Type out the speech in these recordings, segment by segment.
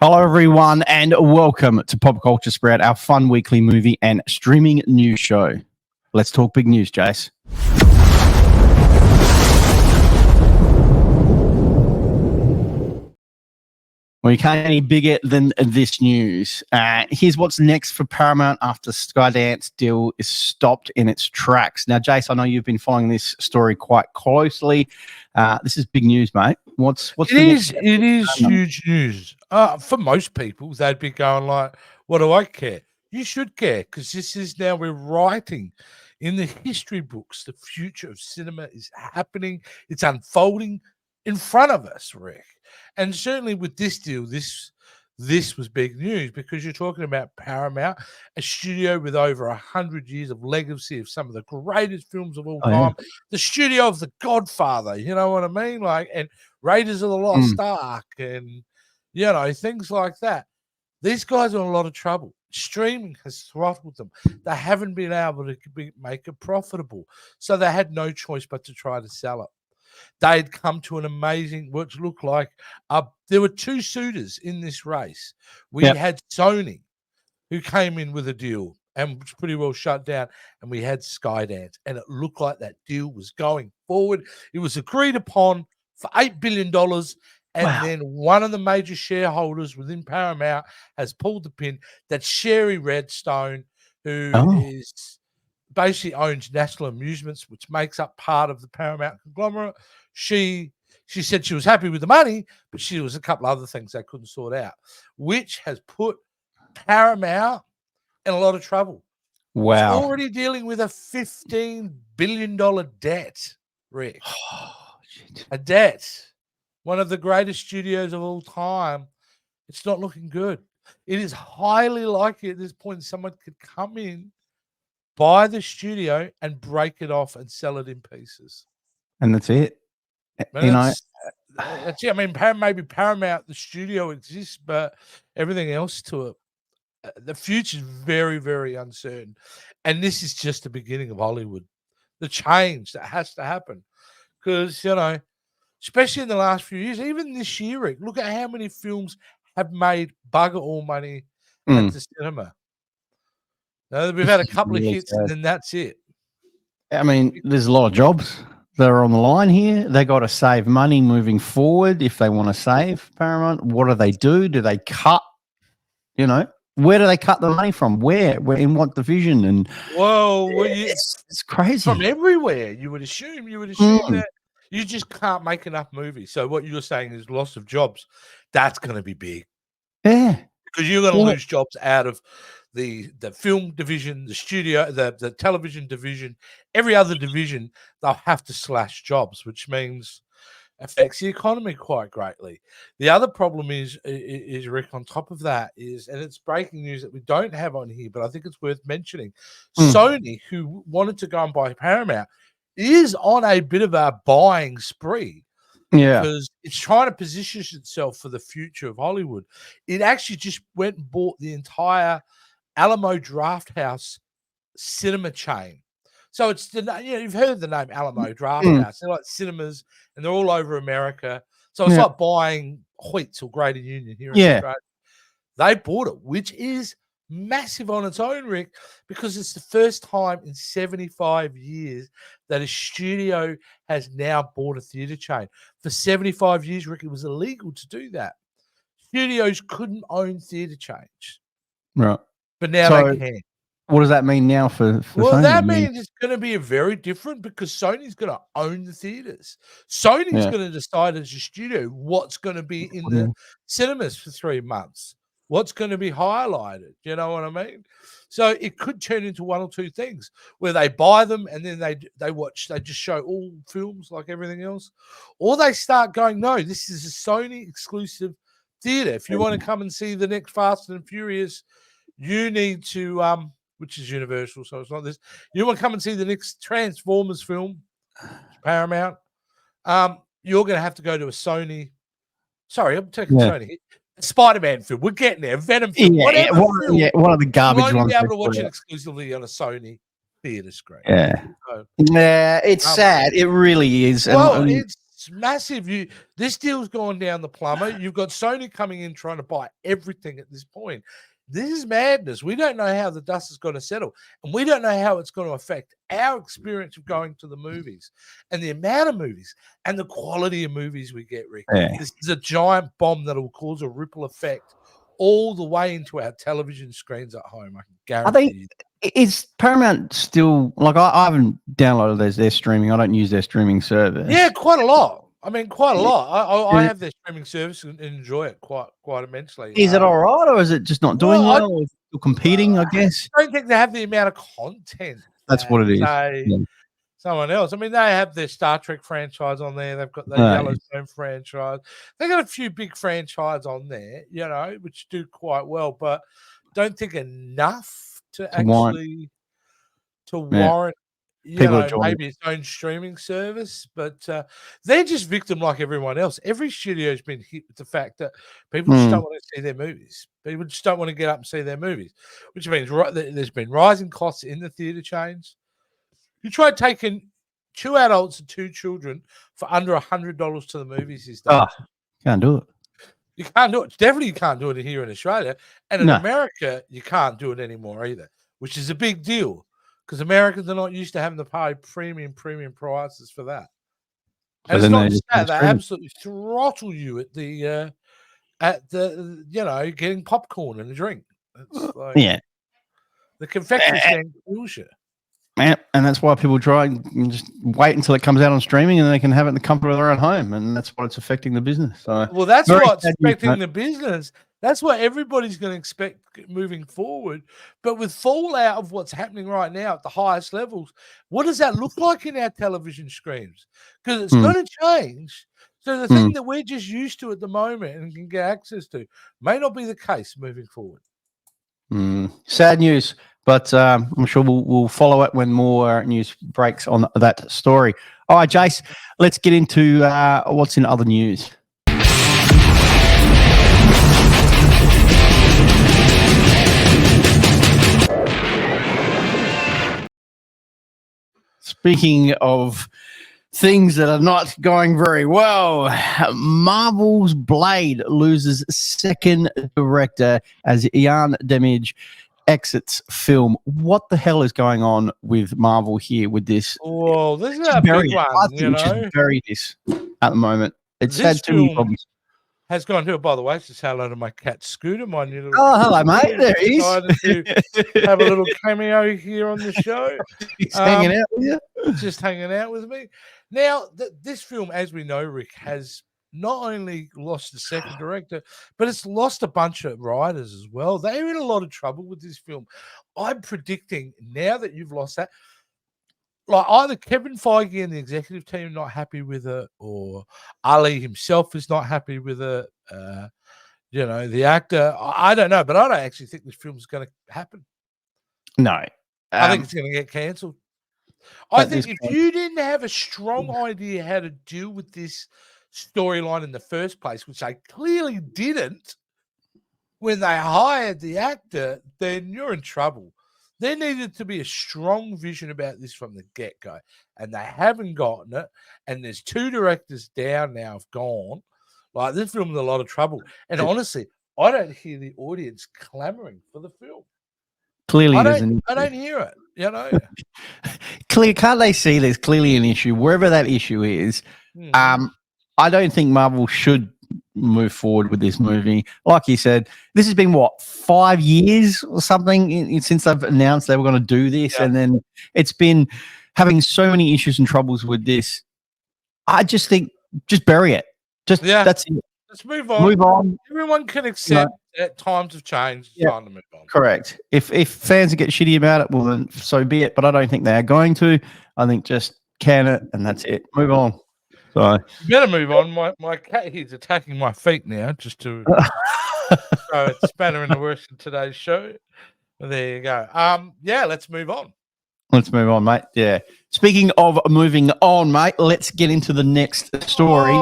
Hello, everyone, and welcome to Pop Culture Sprout, our fun weekly movie and streaming news show. Let's talk big news, Jace. Well, you can't any bigger than this news. Here's what's next for Paramount after Skydance deal is stopped in its tracks. Now, Jace, I know you've been following this story quite closely. This is big news, mate. It is huge news. For most people, they'd be going like, what do I care? You should care, because this is now we're writing in the history books. The future of cinema is happening. It's unfolding in front of us, Rick. And certainly with this deal, this was big news, because you're talking about Paramount, a studio with over 100 years of legacy of some of the greatest films of all time. Yeah. The studio of The Godfather, you know what I mean? Like, and Raiders of the Lost Ark, and you know, things like that. These guys are in a lot of trouble. Streaming has throttled them. They haven't been able to make it profitable, so they had no choice but to try to sell it. They'd come to an amazing, which looked like there were two suitors in this race. We had Sony, who came in with a deal and was pretty well shut down, and we had Skydance, and it looked like that deal was going forward. It was agreed upon for $8 billion, and then one of the major shareholders within Paramount has pulled the pin. That's Sherry Redstone, who is basically owns National Amusements, which makes up part of the Paramount conglomerate. She said she was happy with the money, but there was a couple other things they couldn't sort out, which has put Paramount in a lot of trouble. Wow. It's already dealing with a $15 billion debt, Rick. A debt. One of the greatest studios of all time. It's not looking good. It is highly likely at this point someone could come in, buy the studio, and break it off and sell it in pieces. And that's it. That's it. I mean, maybe Paramount, the studio exists, but everything else to it, the future is very, very uncertain. And this is just the beginning of Hollywood. The change that has to happen. Because, you know, especially in the last few years, even this year, Rick, look at how many films have made bugger all money at the cinema. Now, we've had a couple of hits, and then that's it. I mean, there's a lot of jobs that are on the line here. They got to save money moving forward if they want to save Paramount. What do? Do they cut? You know, where do they cut the money from? Where in what division? And it's crazy. From everywhere. You would assume that you just can't make enough movies. So what you're saying is loss of jobs. That's going to be big. Yeah, because you're going to lose jobs out of the film division, the studio, the television division, every other division. They'll have to slash jobs, which means affects the economy quite greatly. The other problem is Rick, on top of that is, and it's breaking news that we don't have on here, but I think it's worth mentioning. Sony, who wanted to go and buy Paramount, is on a bit of a buying spree. Yeah, because it's trying to position itself for the future of Hollywood. It actually just went and bought the entire Alamo Drafthouse cinema chain. So it's you've heard the name Alamo Drafthouse. They're like cinemas, and they're all over America. So it's like buying Hoyts or Greater Union here in Australia. They bought it, which is massive on its own, Rick, because it's the first time in 75 years that a studio has now bought a theater chain. For 75 years, Rick, it was illegal to do that. Studios couldn't own theater chains. Right. But now they can. What does that mean now for Sony? That means it's going to be a very different, because Sony's going to own the theaters. Sony's going to decide as a studio what's going to be in the cinemas for 3 months. What's going to be highlighted? You know what I mean? So it could turn into one or two things, where they buy them and then they just show all films like everything else, or they start going, no, this is a Sony exclusive theater. If you want to come and see the next Fast and Furious, you need to which is Universal, so it's not this. You want to come and see the next Transformers film, Paramount, you're going to have to go to a Sony. Sorry, I'm taking Sony. Spider-Man film. We're getting there. Venom film. One of the garbage ones. You'll be able to watch it exclusively on a Sony theater screen. Yeah. So, it's sad. It really is. Well, It's massive. This deal's gone down the plumber. You've got Sony coming in trying to buy everything at this point. This is madness. We don't know how the dust is going to settle, and we don't know how it's going to affect our experience of going to the movies and the amount of movies and the quality of movies we get, Rick. Yeah. This is a giant bomb that will cause a ripple effect all the way into our television screens at home. I can guarantee you. Is Paramount still like I haven't downloaded their streaming. I don't use their streaming service. Yeah, quite a lot. I mean, quite a lot. I have their streaming service and enjoy it quite immensely. Is it all right, or is it just not doing well, or still competing? I guess I don't think they have the amount of content. That's what it is. Yeah. Someone else. I mean, they have their Star Trek franchise on there. They've got the Yellowstone franchise. They've got a few big franchises on there, which do quite well, but don't think enough to actually warrant. Maybe its own streaming service, but they're just victim like everyone else. Every studio's been hit with the fact that people just don't want to see their movies. People just don't want to get up and see their movies, which means there's been rising costs in the theatre chains. You try taking 2 adults and 2 children for under $100 to the movies these days. Can't do it. You can't do it. Definitely you can't do it here in Australia. And in America, you can't do it anymore either, which is a big deal. Because Americans are not used to having to pay premium prices for that. And it's not just that, they absolutely throttle you at the getting popcorn and a drink. It's like, the confectionery stand kills you. And that's why people try and just wait until it comes out on streaming and they can have it in the comfort of their own home. And that's what it's affecting the business. So, well, that's what's affecting the business. That's what everybody's going to expect moving forward. But with fallout of what's happening right now at the highest levels, what does that look like in our television screens? Because it's going to change. So the thing that we're just used to at the moment and can get access to may not be the case moving forward. Sad news, but I'm sure we'll follow it when more news breaks on that story. All right, Jace, let's get into what's in other news. Speaking of things that are not going very well, Marvel's Blade loses second director as Ian Demidge exits film. What the hell is going on with Marvel here with this? Well, this is a big one, Just bury this at the moment. It's had too many problems. Has gone to, by the way, say hello to my cat Scooter, my new little. Oh, hello, mate. There he is. To have a little cameo here on the show. He's hanging out with you. Just hanging out with me. Now, this film, as we know, Rick, has not only lost the second director, but it's lost a bunch of writers as well. They're in a lot of trouble with this film. I'm predicting now that you've lost that, like either Kevin Feige and the executive team are not happy with it, or Ali himself is not happy with it. The actor, I don't know, but I don't actually think this film is going to happen. No. I think it's going to get cancelled. I think if you didn't have a strong idea how to deal with this storyline in the first place, which they clearly didn't when they hired the actor, then you're in trouble. There needed to be a strong vision about this from the get-go, and they haven't gotten it. And there's 2 directors down now have gone. Like, this film is a lot of trouble. And honestly, I don't hear the audience clamoring for the film. Clearly, I don't hear it. Clearly, can't they see there's clearly an issue wherever that issue is? I don't think Marvel should move forward with this movie. Like you said, this has been 5 years or something since they've announced they were going to do this, and then it's been having so many issues and troubles with this. I just think just bury it. That's it. Let's move on. Move on. Everyone can accept that times have changed. It's time to move on. Correct. If fans get shitty about it, well then so be it. But I don't think they are going to. I think just can it and that's it. Move on. So you better move on. My cat here's attacking my feet now, just to so it's spanner in the works of today's show. There you go. Let's move on. Let's move on, mate. Yeah. Speaking of moving on, mate, let's get into the next story.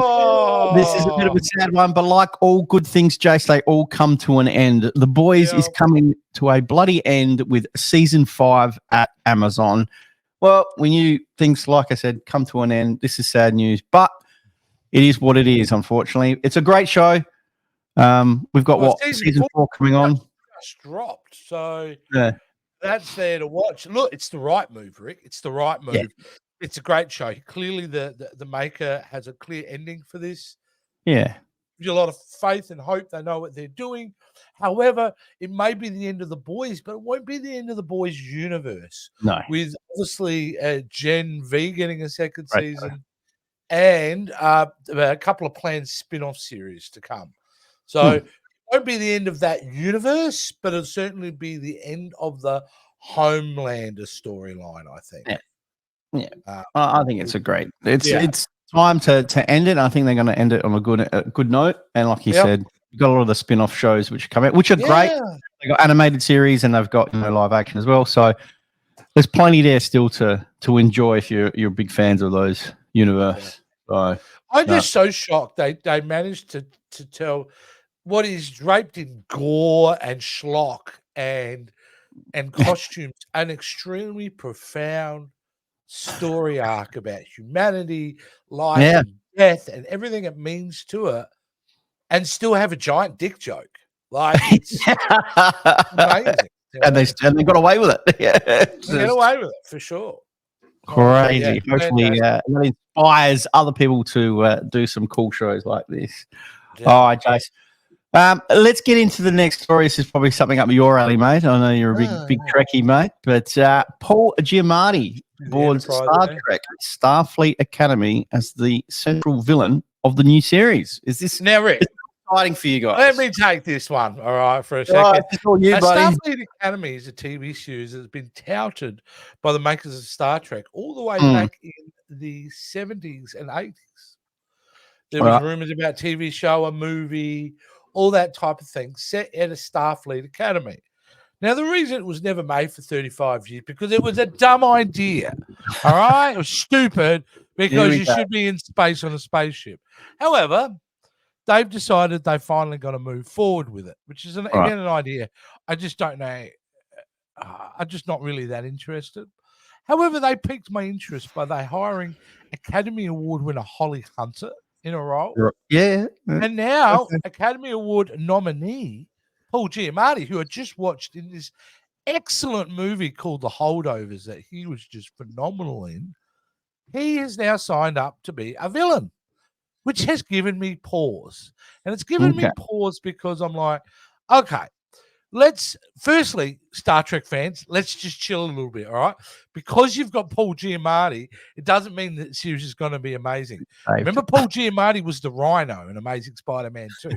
This is a bit of a sad one, but like all good things, Jace, they all come to an end. The Boys is coming to a bloody end with season 5 at Amazon. Well, we knew things, like I said, come to an end. This is sad news, but it is what it is. Unfortunately, it's a great show. We've got season 4 coming on. Just dropped, so Yeah. that's there to watch. Look, it's the right move, Rick. It's the right move. Yeah. It's a great show. Clearly, the maker has a clear ending for this. Yeah. Gives you a lot of faith and hope they know what they're doing. However, it may be the end of the boys, but it won't be the end of the boys universe. No. With obviously Gen V getting a second season and a couple of planned spin-off series to come. So it won't be the end of that universe, but it'll certainly be the end of the Homelander storyline, I think. Yeah. I think it's a great. It's time to end it. I think they're going to end it on a good note. And like you said, you've got a lot of the spin-off shows which come out, which are great. They've got animated series and they've got live action as well. So there's plenty there still to enjoy if you're big fans of those universe. So I'm just so shocked they managed to tell what is draped in gore and schlock and costumes, an extremely profound story arc about humanity, life and death, and everything it means to it, and still have a giant dick joke. Like it's amazing. And they got away with it. Yeah, they get away with it for sure. Crazy. Hopefully, that inspires other people to do some cool shows like this. All right, Jace. Let's get into the next story. This is probably something up your alley, mate. I know you're a big Trekkie, mate. But Paul Giamatti boards Star Trek Starfleet Academy as the central villain of the new series. Is this now, Rick? Exciting for you guys? Let me take this one, all right, for a second. Starfleet Academy is a TV series that's been touted by the makers of Star Trek all the way back in the 70s and 80s. There was rumors about TV show, a movie, all that type of thing set at a Starfleet Academy. Now, the reason it was never made for 35 years because it was a dumb idea, all right? It was stupid because you should be in space on a spaceship. However, they've decided they finally got to move forward with it, which is, again, an idea. I just don't know. I'm just not really that interested. However, they piqued my interest by they hiring Academy Award winner Holly Hunter in a role. Yeah. And now Academy Award nominee Paul Giamatti, who I just watched in this excellent movie called The Holdovers that he was just phenomenal in, he has now signed up to be a villain, which has given me pause. And it's given me pause because I'm like, okay, firstly, Star Trek fans, let's just chill a little bit, all right? Because you've got Paul Giamatti, it doesn't mean that the series is going to be amazing. Remember, Paul Giamatti was the Rhino in Amazing Spider-Man 2.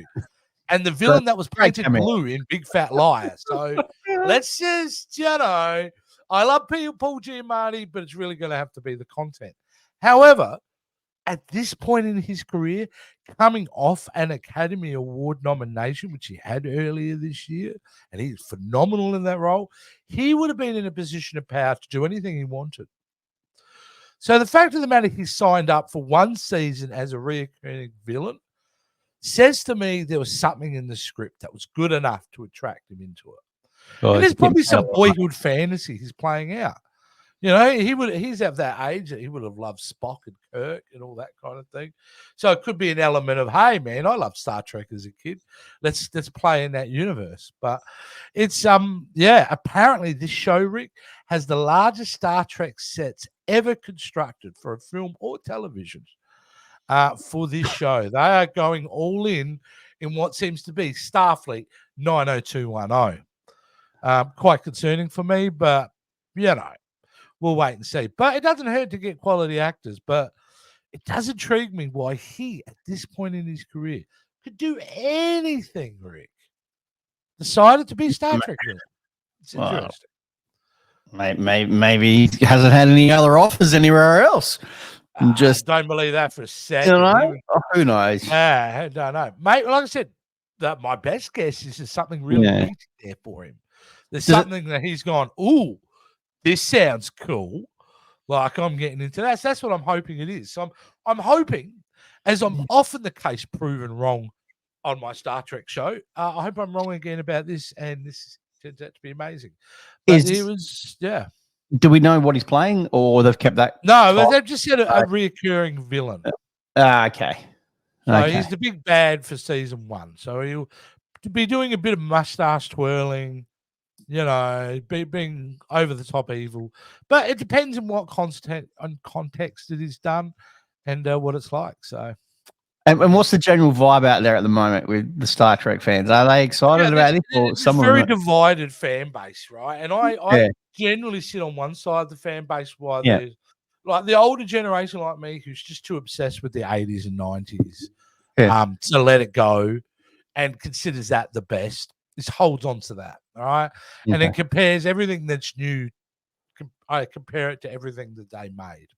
And the villain that was painted blue in Big Fat Liar. So let's just, I love Paul Giamatti, but it's really going to have to be the content. However, at this point in his career, coming off an Academy Award nomination, which he had earlier this year, and he's phenomenal in that role, he would have been in a position of power to do anything he wanted. So the fact of the matter, he signed up for one season as a recurring villain says to me there was something in the script that was good enough to attract him into it. And there's probably some boyhood fantasy he's playing out. He's at that age that he would have loved Spock and Kirk and all that kind of thing. So it could be an element of, hey, man, I loved Star Trek as a kid. Let's play in that universe. But it's, apparently this show, Rick, has the largest Star Trek sets ever constructed for a film or television for this show. They are going all in what seems to be Starfleet 90210. Quite concerning for me, but, we'll wait and see. But it doesn't hurt to get quality actors. But it does intrigue me why he, at this point in his career, could do anything, Rick. Decided to be a Star Trek villain. It's interesting. Maybe he hasn't had any other offers anywhere else. Just don't believe that for a second. Who knows? I don't know. Mate, like I said, my best guess is there's something really meaty there for him. There's something that he's gone, ooh, this sounds cool. Like I'm getting into that. So that's what I'm hoping it is. So I'm hoping, as I'm often the case proven wrong on my Star Trek show, I hope I'm wrong again about this, and this turns out to be amazing. But do we know what he's playing, or they've kept that? No, they've just said a reoccurring villain. Okay. So Okay. he's the big bad for season 1. So he'll be doing a bit of mustache twirling, you know, being over the top evil. But it depends on what context it is done and what it's like. So, And what's the general vibe out there at the moment with the Star Trek fans? Are they excited about this, or there's some of very them? divided fan base, right? And I Yeah. generally sit on one side of the fan base while Yeah. there's like the older generation like me who's just too obsessed with the 80s and 90s Yeah. to let it go and considers that the best. This holds on to that, all right? And then Okay. compares everything that's new. I compare it to everything that they made.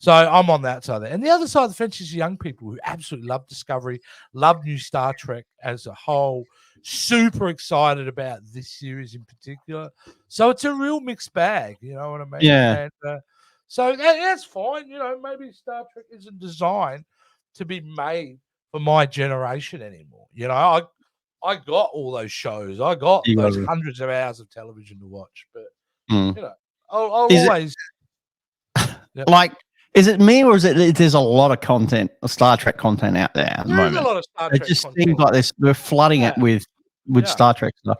So I'm on that side there. And the other side of the fence is young people who absolutely love Discovery, love new Star Trek as a whole, super excited about this series in particular. So it's a real mixed bag, you know what I mean? Yeah. And so that's fine. You know, maybe Star Trek isn't designed to be made for my generation anymore. You know, I got all those shows. I got You got those it. hundreds of hours of television to watch. But, Mm. you know, I'll Is it always... Yep. like, is it me, or is it there's a lot of content, Star Trek content out there at the There is a moment? lot of Star It Trek just seems content. like we're flooding it Yeah, with yeah. Star Trek stuff.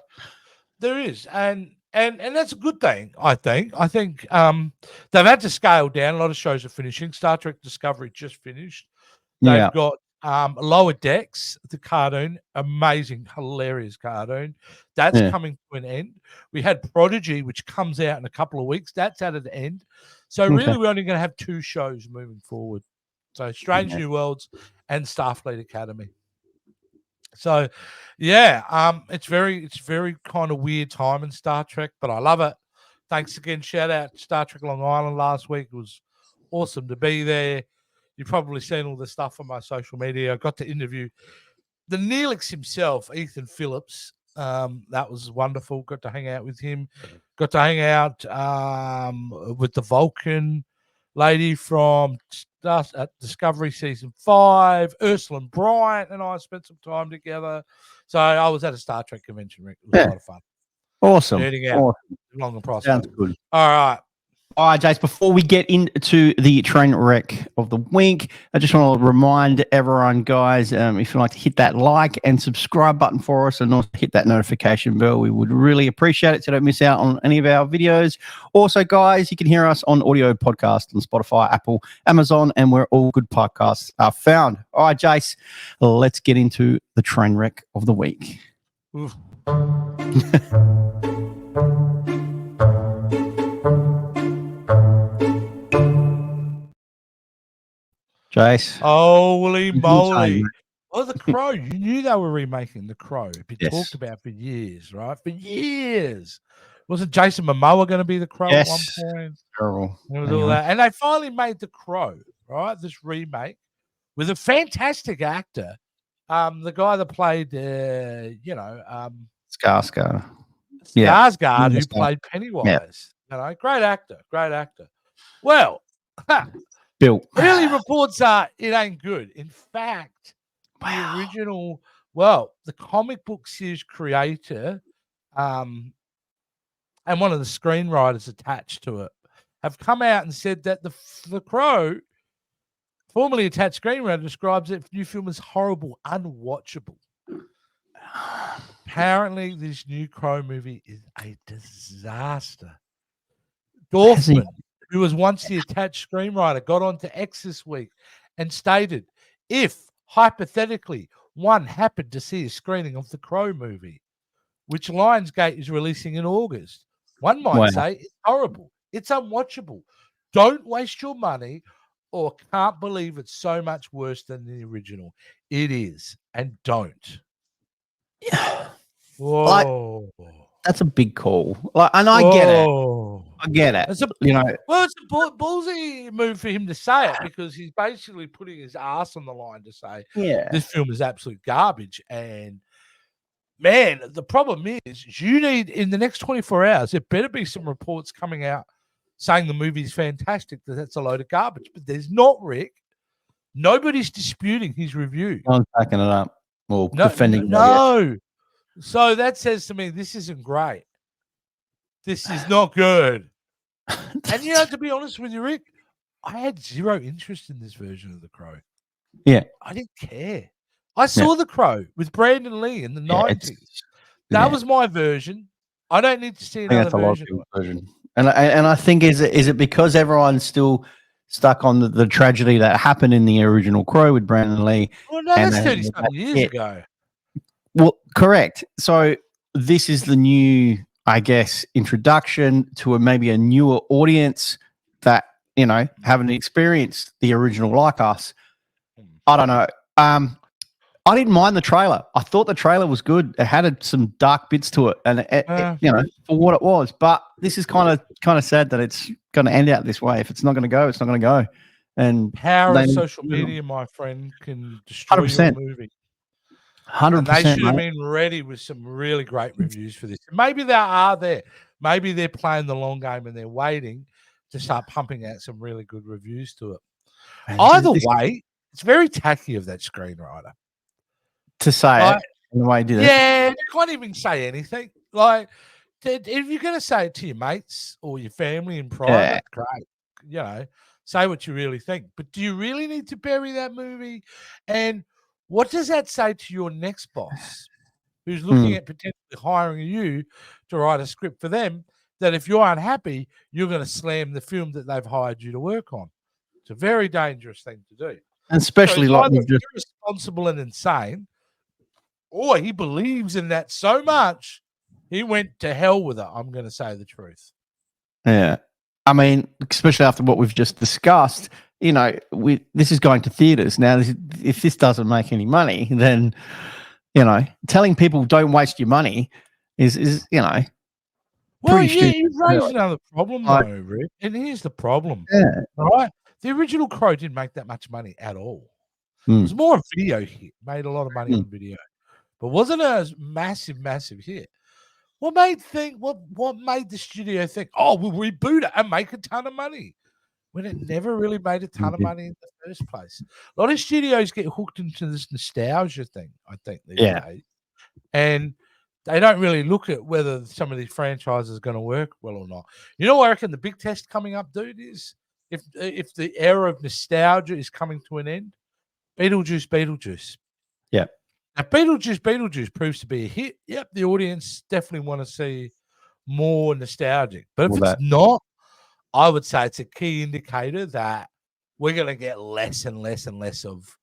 There is, and that's a good thing. I think. They've had to scale down. A lot of shows are finishing. Star Trek Discovery just finished. They've Yeah. got Lower Decks, the cartoon, amazing, hilarious cartoon. That's Yeah. coming to an end. We had Prodigy, which comes out in a couple of weeks. That's at an end. So Okay. really, we're only going to have 2 shows moving forward. So Strange Okay. New Worlds and Starfleet Academy. So, yeah, it's very kind of weird time in Star Trek, but I love it. Thanks again. Shout out Star Trek Long Island last week. It was awesome to be there. You've probably seen all the stuff on my social media. I got to interview the Neelix himself, Ethan Phillips. That was wonderful. Got to hang out with him. Got to hang out with the Vulcan lady from Discovery season 5. Ursula Bryant and I spent some time together. So I was at a Star Trek convention, Rick. It was a lot of fun. Awesome. Nerding out. Awesome. Long and prosperous. Sounds good. All right. All right, Jace, before we get into the train wreck of the week, I just want to remind everyone, guys, if you'd like to hit that like and subscribe button for us and also hit that notification bell, we would really appreciate it so don't miss out on any of our videos. Also, guys, you can hear us on audio podcast on Spotify, Apple, Amazon, and where all good podcasts are found. All right, Jace, let's get into the train wreck of the week. Oof. Jace. Holy moly. Mate. Oh, The Crow. You knew they were remaking The Crow. It's been Yes. talked about for years, right? For years. Wasn't Jason Momoa going to be The Crow at one point? Terrible. There was all that. And they finally made The Crow, right? This remake with a fantastic actor. The guy that played, Skarsgård. Skarsgård, who played Pennywise. You know, great actor. Well, Bill. early reports are it ain't good. In fact, the original, the comic book series creator, and one of the screenwriters attached to it have come out and said that the Crow, formerly attached screenwriter, describes it new film as horrible, unwatchable. Apparently, this new Crow movie is a disaster. Dorfman, who was once the attached screenwriter, got on to X this week and stated, if, hypothetically, one happened to see a screening of the Crow movie, which Lionsgate is releasing in August, one might say it's horrible. It's unwatchable. Don't waste your money or can't believe it's so much worse than the original. It is. And don't. Whoa. That's a big call. And I get it. I get it. It's a ballsy move for him to say it because he's basically putting his ass on the line to say, this film is absolute garbage. And man, the problem is you need, in the next 24 hours, there better be some reports coming out saying the movie's fantastic, that's a load of garbage. But there's not, Rick. Nobody's disputing his review. No one's backing it up or defending it. No. So that says to me, this isn't great. This is not good. And to be honest with you, Rick, I had zero interest in this version of The Crow. Yeah. I didn't care. I saw The Crow with Brandon Lee in the Yeah, 90s. That was my version. I don't need to see I think another that's a lot of version. people's version. And I think is it because everyone's still stuck on the tragedy that happened in the original Crow with Brandon Lee? Well, no, And that's then 30-something years ago. Well, correct. So this is the new, I guess, introduction to maybe a newer audience that haven't experienced the original like us. I don't know. I didn't mind the trailer. I thought the trailer was good. It had some dark bits to it, and for what it was. But this is kind of sad that it's going to end out this way. If it's not going to go, it's not going to go. And power of social media, my friend, can destroy your movie. 100%. And they should have been ready with some really great reviews for this. Maybe they are there. Maybe they're playing the long game and they're waiting to start pumping out some really good reviews to it. Either way, it's very tacky of that screenwriter to say it in the way he did it. Yeah, you can't even say anything. Like, if you're going to say it to your mates or your family in private, great. Say what you really think. But do you really need to bury that movie? And what does that say to your next boss who's looking at potentially hiring you to write a script for them, that if you're unhappy, you're going to slam the film that they've hired you to work on? It's a very dangerous thing to do. And especially like irresponsible and insane, or he believes in that so much, he went to hell with it. I'm going to say the truth. Yeah. I mean, especially after what we've just discussed, this is going to theaters. Now, if this doesn't make any money, then, telling people don't waste your money is well, you've raised another problem, though, Rick. And here's the problem. Yeah. All right. The original Crow didn't make that much money at all. It was more a video hit, made a lot of money on video, but wasn't a massive hit. What made the studio think, oh, we'll reboot it and make a ton of money, when it never really made a ton of money in the first place? A lot of studios get hooked into this nostalgia thing, I think, these days. And they don't really look at whether some of these franchises are going to work well or not. You know what I reckon the big test coming up, dude, is if the era of nostalgia is coming to an end, Beetlejuice. Yeah. Now, Beetlejuice proves to be a hit. Yep, the audience definitely want to see more nostalgic. But if it's not, I would say it's a key indicator that we're going to get less and less and less of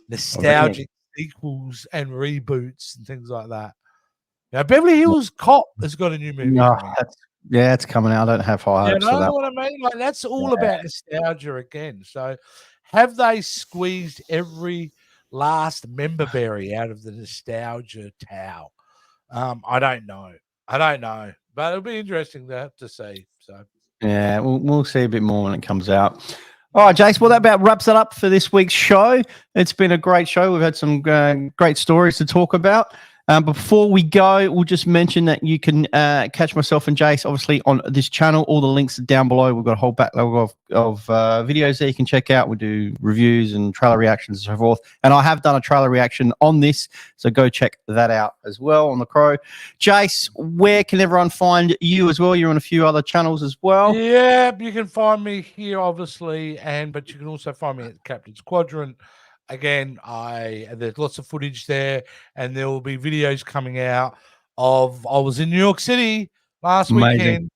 nostalgic sequels and reboots and things like that. Now, Beverly Hills Cop has got a new movie coming out. Yeah, it's coming out. I don't have high hopes for that. You know what I mean? Like, that's all about nostalgia again. So have they squeezed every last member berry out of the nostalgia towel? I don't know. But it'll be interesting to see. So yeah, we'll see a bit more when it comes out. All right, Jace. Well, that about wraps it up for this week's show. It's been a great show. We've had some great stories to talk about. Before we go, we'll just mention that you can catch myself and Jace, obviously, on this channel. All the links are down below. We've got a whole backlog of videos there you can check out. We do reviews and trailer reactions and so forth. And I have done a trailer reaction on this, so go check that out as well on The Crow. Jace, where can everyone find you as well? You're on a few other channels as well. Yeah, you can find me here, obviously, but you can also find me at Captain's Quadrant. Again, there's lots of footage there, and there will be videos coming out of I was in New York City last weekend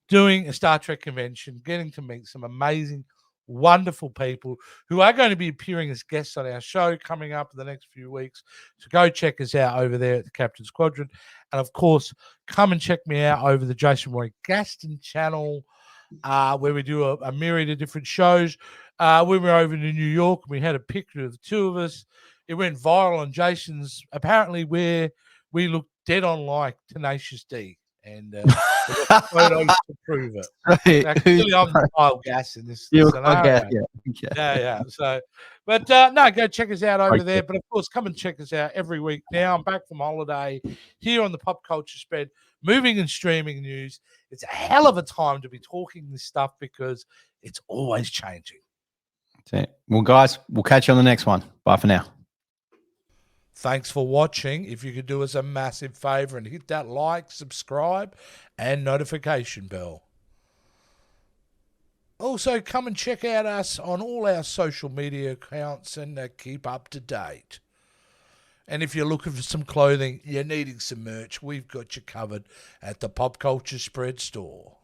doing a Star Trek convention, getting to meet some amazing, wonderful people who are going to be appearing as guests on our show coming up in the next few weeks. So go check us out over there at the Captain's Quadrant. And of course, come and check me out over the Jason Roy Gaston channel, where we do a myriad of different shows. We were over to New York. We had a picture of the two of us. It went viral on Jason's, apparently, where we look dead on like Tenacious D. And photos to prove it. Now, clearly, I'm the pile gas in this scenario. Yeah. So, but no, go check us out over there. But of course, come and check us out every week. Now I'm back from holiday here on the Pop Culture Spread, moving and streaming news. It's a hell of a time to be talking this stuff because it's always changing. That's it. Well, guys, we'll catch you on the next one. Bye for now. Thanks for watching. If you could do us a massive favor and hit that like, subscribe, and notification bell. Also, come and check out us on all our social media accounts and keep up to date. And if you're looking for some clothing, you're needing some merch, we've got you covered at the Pop Culture Spread store.